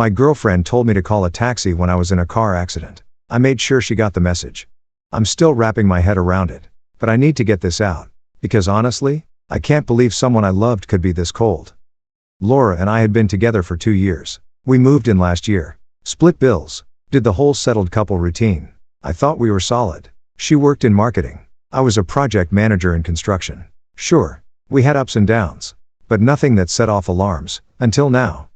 My girlfriend told me to call a taxi when I was in a car accident. I made sure she got the message. I'm still wrapping my head around it, but I need to get this out. Because honestly, I can't believe someone I loved could be this cold. Laura and I had been together for 2 years. We moved in last year. Split bills. Did the whole settled couple routine. I thought we were solid. She worked in marketing. I was a project manager in construction. Sure, we had ups and downs, but nothing that set off alarms, until now.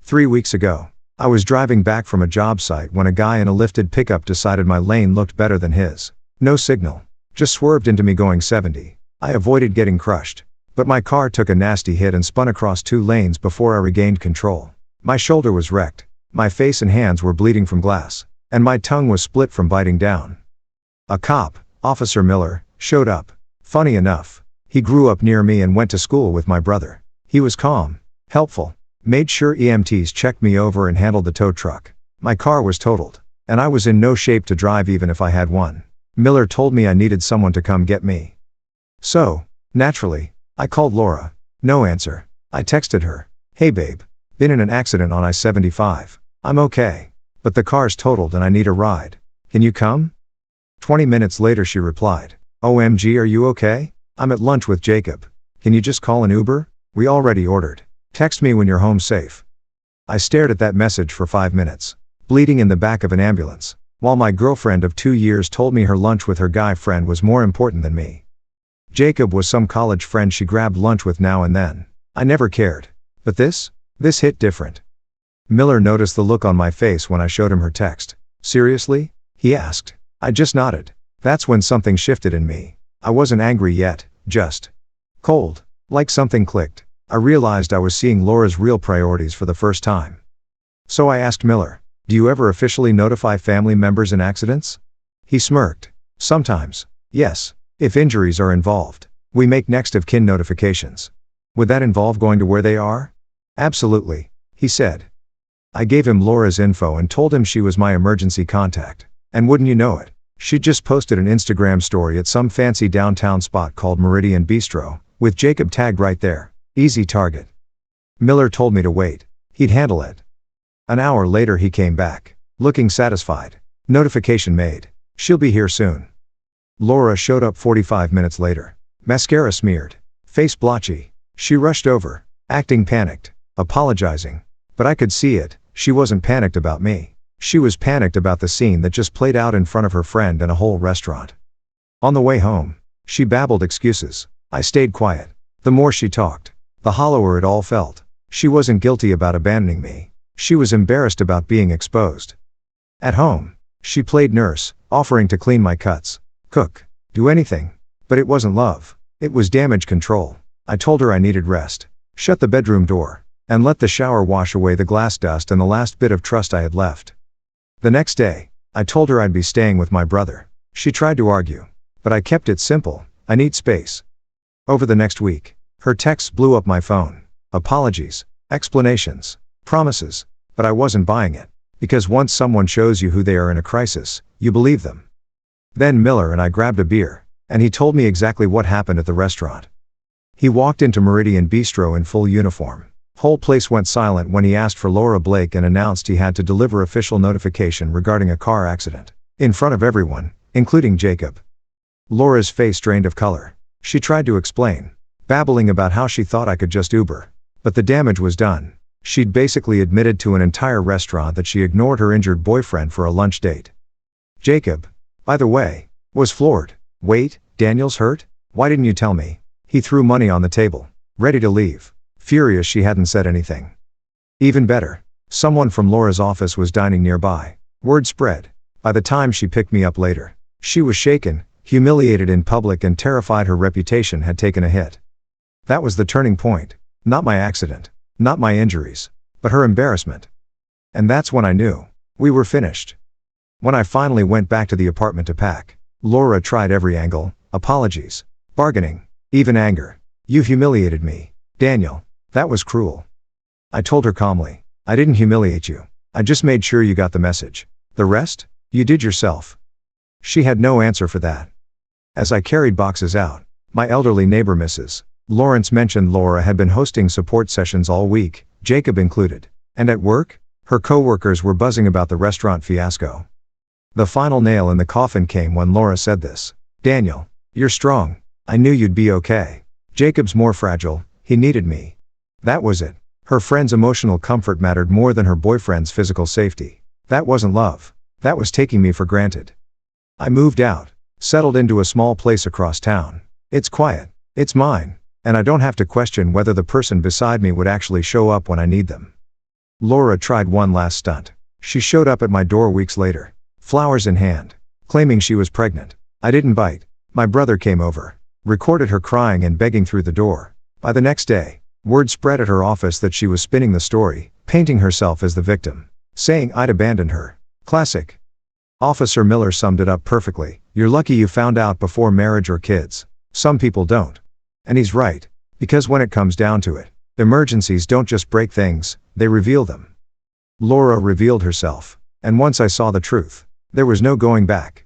3 weeks ago, I was driving back from a job site when a guy in a lifted pickup decided my lane looked better than his. No signal. Just swerved into me going 70. I avoided getting crushed, but my car took a nasty hit and spun across 2 lanes before I regained control. My shoulder was wrecked, my face and hands were bleeding from glass, and my tongue was split from biting down. A cop, Officer Miller, showed up. Funny enough, he grew up near me and went to school with my brother. He was calm, helpful, made sure EMTs checked me over and handled the tow truck. My car was totaled, and I was in no shape to drive even if I had one. Miller told me I needed someone to come get me. So, naturally, I called Laura. No answer. I texted her. Hey babe, been in an accident on I-75. I'm okay, but the car's totaled and I need a ride. Can you come? 20 minutes later she replied, OMG, are you okay? I'm at lunch with Jacob. Can you just call an Uber? We already ordered. Text me when you're home safe. I stared at that message for 5 minutes, bleeding in the back of an ambulance, while my girlfriend of 2 years told me her lunch with her guy friend was more important than me. Jacob was some college friend she grabbed lunch with now and then. I never cared. But this hit different. Miller noticed the look on my face when I showed him her text. Seriously? He asked. I just nodded. That's when something shifted in me. I wasn't angry yet, just cold. Like something clicked. I realized I was seeing Laura's real priorities for the first time. So I asked Miller, do you ever officially notify family members in accidents? He smirked. Sometimes. Yes. If injuries are involved, we make next of kin notifications. Would that involve going to where they are? Absolutely, he said. I gave him Laura's info and told him she was my emergency contact. And wouldn't you know it, she'd just posted an Instagram story at some fancy downtown spot called Meridian Bistro, with Jacob tagged right there. Easy target. Miller told me to wait. He'd handle it. An hour later he came back, looking satisfied. Notification made. She'll be here soon. Laura showed up 45 minutes later. Mascara smeared. Face blotchy. She rushed over, acting panicked, apologizing. But I could see it, she wasn't panicked about me. She was panicked about the scene that just played out in front of her friend and a whole restaurant. On the way home, she babbled excuses. I stayed quiet. The more she talked, the hollower it all felt. She wasn't guilty about abandoning me. She was embarrassed about being exposed. At home, she played nurse, offering to clean my cuts, cook, do anything. But it wasn't love. It was damage control. I told her I needed rest, shut the bedroom door, and let the shower wash away the glass dust and the last bit of trust I had left. The next day, I told her I'd be staying with my brother. She tried to argue, but I kept it simple. I need space. Over the next week, her texts blew up my phone. Apologies, explanations, promises, but I wasn't buying it. Because once someone shows you who they are in a crisis, you believe them. Then Miller and I grabbed a beer, and he told me exactly what happened at the restaurant. He walked into Meridian Bistro in full uniform. Whole place went silent when he asked for Laura Blake and announced he had to deliver official notification regarding a car accident. In front of everyone, including Jacob. Laura's face drained of color. She tried to explain, babbling about how she thought I could just Uber. But the damage was done. She'd basically admitted to an entire restaurant that she ignored her injured boyfriend for a lunch date. Jacob, by the way, was floored. Wait, Daniel's hurt? Why didn't you tell me? He threw money on the table, ready to leave, furious she hadn't said anything. Even better, someone from Laura's office was dining nearby. Word spread. By the time she picked me up later, she was shaken, humiliated in public and terrified her reputation had taken a hit. That was the turning point. Not my accident, not my injuries, but her embarrassment. And that's when I knew we were finished. When I finally went back to the apartment to pack, Laura tried every angle, apologies, bargaining, even anger. You humiliated me, Daniel. That was cruel. I told her calmly, I didn't humiliate you. I just made sure you got the message. The rest, you did yourself. She had no answer for that. As I carried boxes out, my elderly neighbor Mrs. Lawrence mentioned Laura had been hosting support sessions all week, Jacob included. And at work, Her coworkers were buzzing about the restaurant fiasco. The final nail in the coffin came when Laura said this. "Daniel, you're strong. I knew you'd be okay. Jacob's more fragile, he needed me." That was it. Her friend's emotional comfort mattered more than her boyfriend's physical safety. That wasn't love. That was taking me for granted. I moved out, settled into a small place across town. It's quiet. It's mine. And I don't have to question whether the person beside me would actually show up when I need them. Laura tried one last stunt. She showed up at my door weeks later, flowers in hand, claiming she was pregnant. I didn't bite. My brother came over, recorded her crying and begging through the door. By the next day, word spread at her office that she was spinning the story, painting herself as the victim, saying I'd abandoned her. Classic. Officer Miller summed it up perfectly. You're lucky you found out before marriage or kids. Some people don't. And he's right. Because when it comes down to it, emergencies don't just break things, they reveal them. Laura revealed herself. And once I saw the truth, there was no going back.